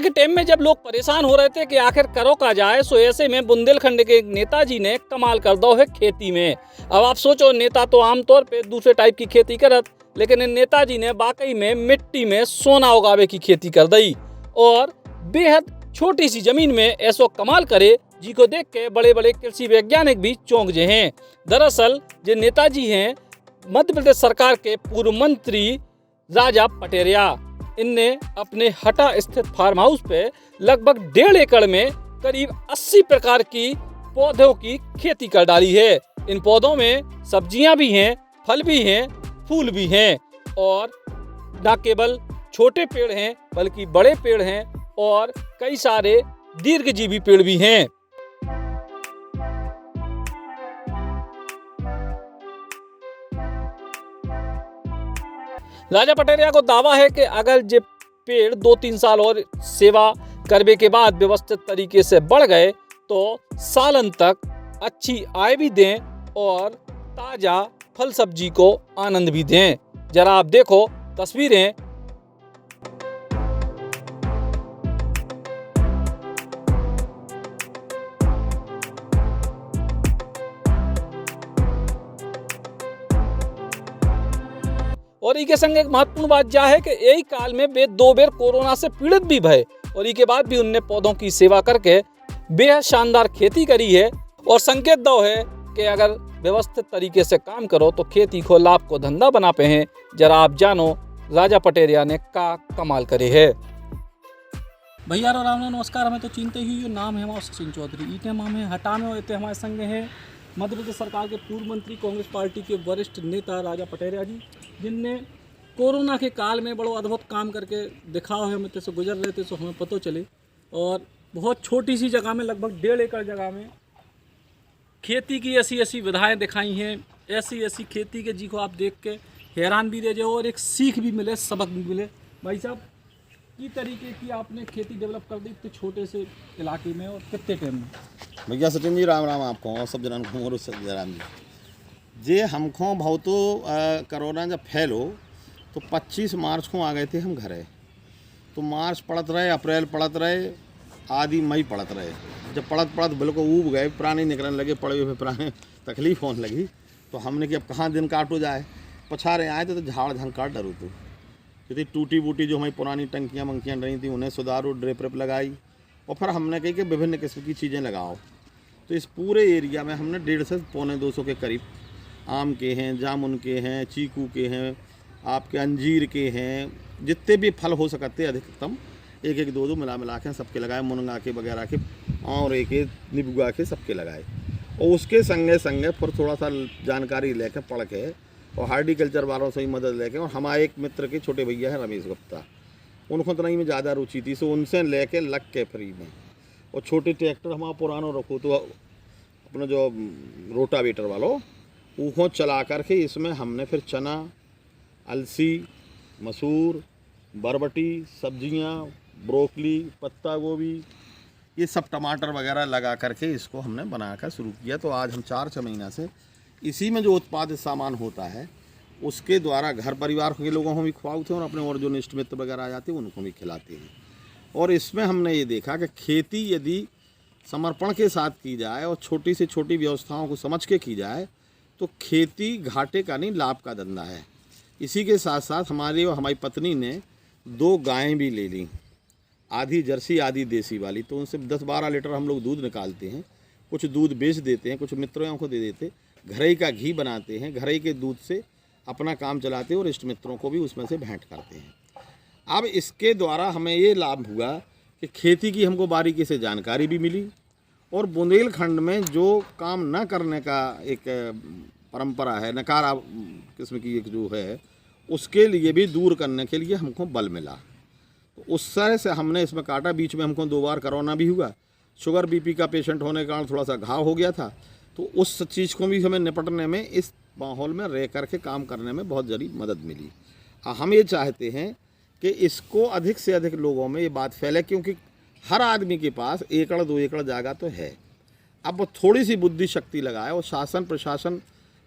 Corona के time में जब लोग परेशान हो रहे थे कि आखिर करो का जाए, सो ऐसे में बुंदेलखंड के एक नेताजी ने कमाल कर दो है खेती में। अब आप सोचो, नेता तो आमतौर पे दूसरे टाइप की खेती करत, लेकिन इन नेताजी ने वाकई में मिट्टी में सोना उगावे की खेती कर दी और बेहद छोटी सी जमीन में ऐसो कमाल करे जी को देख के बड़े बड़े कृषि वैज्ञानिक भी चौंक जे हैं। दरअसल जो नेताजी हैं मध्य प्रदेश सरकार के पूर्व मंत्री राजा पटेरिया। इनने अपने हटा स्थित फार्म हाउस पे लगभग 1.5 एकड़ में करीब 80 प्रकार की पौधों की खेती कर डाली है। इन पौधों में सब्जियां भी हैं, फल भी हैं, फूल भी हैं और न केवल छोटे पेड़ हैं बल्कि बड़े पेड़ हैं और कई सारे दीर्घजीवी पेड़ भी हैं। राजा पटेरिया को दावा है कि अगर ये पेड़ 2-3 साल और सेवा करने के बाद व्यवस्थित तरीके से बढ़ गए तो सालन तक अच्छी आय भी दें और ताजा फल सब्जी को आनंद भी दें। जरा आप देखो तस्वीरें। और इके संग एक महत्वपूर्ण बात यह है कि यही काल में वे 2 बेर कोरोना से पीड़ित भी भय और इसके बाद भी उनने पौधों की सेवा करके बेहद शानदार खेती करी है और संकेत दो है कि अगर व्यवस्थित तरीके से काम करो तो खेती को लाभ को धंधा बना पे हैं। जरा आप जानो राजा पटेरिया ने का कमाल करे है। भैया और राम नमस्कार। हमें तो चिंते ही नाम है हमारा सिंह चौधरी। इतने माम है हटा में होते हमारे संग हैं मध्य प्रदेश सरकार के पूर्व मंत्री कांग्रेस पार्टी के वरिष्ठ नेता राजा पटेरिया जी, जिनने कोरोना के काल में बड़ो अद्भुत काम करके दिखाओ है। हम इतने से गुजर रहे थे तो हमें पता चले और बहुत छोटी सी जगह में लगभग 1.5 एकड़ जगह में खेती की ऐसी विधाएं दिखाई हैं। ऐसी खेती के जी को आप देख के हैरान भी रह जाओ और एक सीख भी मिले, सबक भी मिले। भाई साहब, की तरीके की आपने खेती डेवलप कर दी इतने छोटे से इलाके में और कितने टाइम में? भैया सचिन जी राम राम आपको और सब जनान को और जयराम जी जे हमको बहुत तो कोरोना जब फैलो तो 25 मार्च को आ गए थे हम घरे। तो मार्च पड़त रहे, अप्रैल पड़त रहे, आदि मई पड़त रहे। जब पड़त बिल्कुल ऊब गए, प्राणी निकलने लगे, पड़े हुए प्राणी तकलीफ होने लगी। तो हमने कि अब कहाँ दिन काटो जाए, पछारे आए थे तो झाड़ झंकार डरू तो क्योंकि टूटी बूटी जो हमारी पुरानी टंकियाँ मंकियाँ रही थी उन्हें सुधारो, ड्रिप लगाई और फिर हमने कही कि विभिन्न किस्म की चीज़ें लगाओ। तो इस पूरे एरिया में हमने 150 से 250 के करीब आम के हैं, जामुन के हैं, चीकू के हैं, आपके अंजीर के हैं, जितने भी फल हो सकते अधिकतम 1-1, 2-2 मिला के सबके लगाए, मुनगा के वगैरह के और एक नींबुआ के सबके लगाए। और उसके संगे फिर थोड़ा सा जानकारी लेकर पढ़ के और हार्टिकल्चर वालों से ही मदद लेके, और हमारे एक मित्र के छोटे भैया है रमेश गुप्ता, उनको तो नहीं में ज़्यादा रुचि थी, सो उनसे लेके लग के फ्री में। और छोटे ट्रैक्टर हमारा पुराना रखो तो अपना जो रोटावेटर वालों वो चला करके इसमें हमने फिर चना, अलसी, मसूर, बरबटी, सब्जियां, ब्रोकली, पत्ता गोभी, ये सब टमाटर वगैरह लगा करके इसको हमने बनाकर शुरू किया। तो आज हम 4-6 महीना से इसी में जो उत्पादित सामान होता है उसके द्वारा घर परिवार के लोगों को भी खुआते हैं और अपने और जो निष्ठ मित्र वगैरह आ जाते हैं उनको भी खिलाते हैं। और इसमें हमने ये देखा कि खेती यदि समर्पण के साथ की जाए और छोटी से छोटी व्यवस्थाओं को समझ के की जाए तो खेती घाटे का नहीं, लाभ का धंधा है। इसी के साथ साथ हमारी और हमारी पत्नी ने 2 गायें भी ले ली, आधी जर्सी आधी देसी वाली। तो उनसे 10-12 लीटर हम लोग दूध निकालते हैं, कुछ दूध बेच देते हैं, कुछ मित्रों को दे देते, घरे का घी बनाते हैं, घरे के दूध से अपना काम चलाते हैं और इष्ट मित्रों को भी उसमें से भेंट करते हैं। अब इसके द्वारा हमें ये लाभ हुआ कि खेती की हमको बारीकी से जानकारी भी मिली और बुंदेलखंड में जो काम न करने का एक परंपरा है, नकारा किस्म की एक जो है, उसके लिए भी दूर करने के लिए हमको बल मिला। तो उस तरह से हमने इसमें काटा। बीच में हमको 2 बार कोरोना भी हुआ, शुगर बीपी का पेशेंट होने के कारण थोड़ा सा घाव हो गया था। तो उस चीज़ को भी हमें निपटने में, इस माहौल में रह कर के काम करने में बहुत ज़रूरी मदद मिली। हम ये चाहते हैं कि इसको अधिक से अधिक लोगों में ये बात फैले, क्योंकि हर आदमी के पास 1 एकड़ 2 एकड़ जगह तो है। अब वो थोड़ी सी बुद्धि शक्ति लगाए और शासन प्रशासन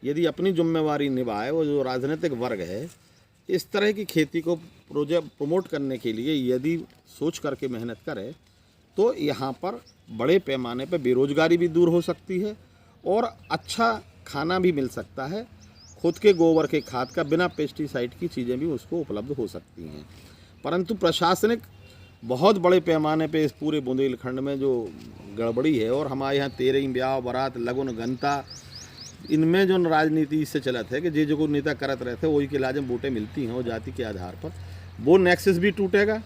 यदि अपनी जिम्मेवारी निभाए, वो जो राजनीतिक वर्ग है इस तरह की खेती को प्रमोट करने के लिए यदि सोच करके मेहनत करे तो यहाँ पर बड़े पैमाने पर बेरोजगारी भी दूर हो सकती है और अच्छा खाना भी मिल सकता है। खुद के गोबर के खाद का बिना पेस्टिसाइड की चीज़ें भी उसको उपलब्ध हो सकती हैं। परंतु प्रशासनिक बहुत बड़े पैमाने पे इस पूरे बुंदेलखंड में जो गड़बड़ी है और हमारे यहाँ तेरही ब्याह बारात लगन गंता इनमें जो राजनीति इससे चलत है कि जो नेता करत रहते वही के लाजम वोटें मिलती हैं और जाति के आधार पर वो नेक्सस भी टूटेगा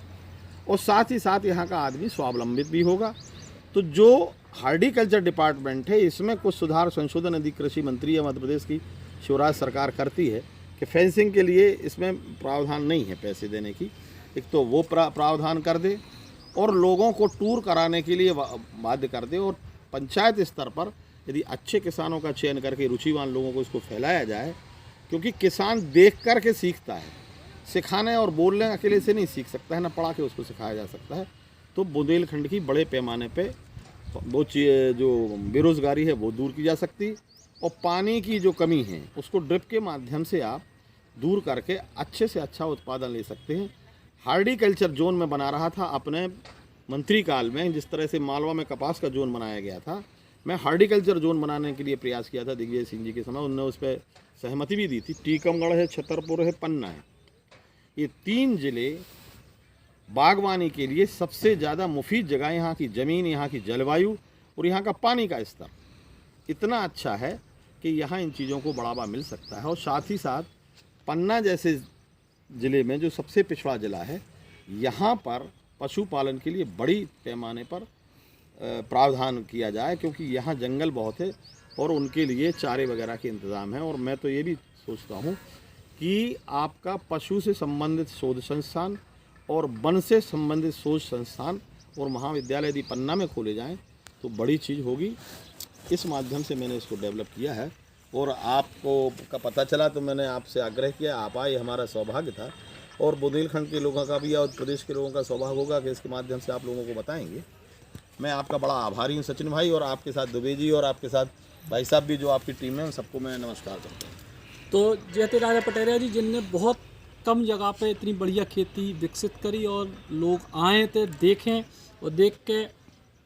और साथ ही साथ यहाँ का आदमी स्वावलंबित भी होगा। तो जो हार्टिकल्चर डिपार्टमेंट है इसमें कुछ सुधार संशोधन यदि कृषि मंत्री या मध्य प्रदेश की शिवराज सरकार करती है कि फेंसिंग के लिए इसमें प्रावधान नहीं है पैसे देने की, एक तो वो प्रावधान कर दे और लोगों को टूर कराने के लिए बाध्य कर दे और पंचायत स्तर पर यदि अच्छे किसानों का चयन करके रुचिवान लोगों को इसको फैलाया जाए, क्योंकि किसान देख कर के सीखता है, सिखाने और बोलने अकेले से नहीं सीख सकता है, ना पढ़ा के उसको सिखाया जा सकता है। तो बुंदेलखंड की बड़े पैमाने पे वो जो बेरोज़गारी है वो दूर की जा सकती और पानी की जो कमी है उसको ड्रिप के माध्यम से आप दूर करके अच्छे से अच्छा उत्पादन ले सकते हैं। हार्टिकल्चर जोन में बना रहा था अपने मंत्री काल में, जिस तरह से मालवा में कपास का जोन बनाया गया था, मैं हार्टिकल्चर जोन बनाने के लिए प्रयास किया था दिग्विजय सिंह जी के समय, उन्होंने उस पर सहमति भी दी थी। टीकमगढ़ है, छतरपुर है, पन्ना है, ये 3 ज़िले बागवानी के लिए सबसे ज़्यादा मुफीद जगह। यहाँ की ज़मीन, यहाँ की जलवायु और यहाँ का पानी का स्तर इतना अच्छा है कि यहाँ इन चीज़ों को बढ़ावा मिल सकता है। और साथ ही साथ पन्ना जैसे ज़िले में जो सबसे पिछड़ा ज़िला है, यहाँ पर पशुपालन के लिए बड़ी पैमाने पर प्रावधान किया जाए, क्योंकि यहाँ जंगल बहुत है और उनके लिए चारे वगैरह के इंतज़ाम है। और मैं तो ये भी सोचता हूँ कि आपका पशु से संबंधित शोध संस्थान और वन से संबंधित शोध संस्थान और महाविद्यालय यदि पन्ना में खोले जाएं तो बड़ी चीज़ होगी। इस माध्यम से मैंने इसको डेवलप किया है और आपको का पता चला तो मैंने आपसे आग्रह किया, आप आए, हमारा सौभाग्य था और बुंदेलखंड के लोगों का भी और प्रदेश के लोगों का सौभाग्य होगा कि इसके माध्यम से आप लोगों को बताएंगे। मैं आपका बड़ा आभारी हूँ सचिन भाई, और आपके साथ दुबे जी और आपके साथ भाई साहब भी जो आपकी टीम है, उन सबको मैं नमस्कार करता हूँ। तो जयते राजा पटेरिया जी जिनने बहुत कम जगह पे इतनी बढ़िया खेती विकसित करी और लोग आए थे देखें और देख के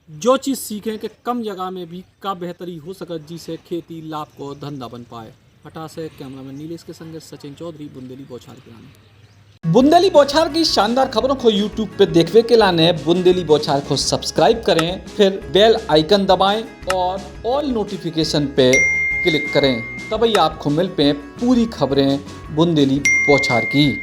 जो चीज़ सीखें कि कम जगह में भी का बेहतरी हो सके जिससे खेती लाभ को धंधा बन पाए। हटा से कैमरामैन नीलेश के संग सचिन चौधरी, बुंदेली बौछार के लाने। बुंदेली बौछार की शानदार खबरों को यूट्यूब पे देखने के लाने बुंदेली बौछार को सब्सक्राइब करें, फिर बेल आइकन दबाएं और ऑल नोटिफिकेशन पे क्लिक करें, तभी आपको मिल पे पूरी खबरें बुंदेली बौछार की।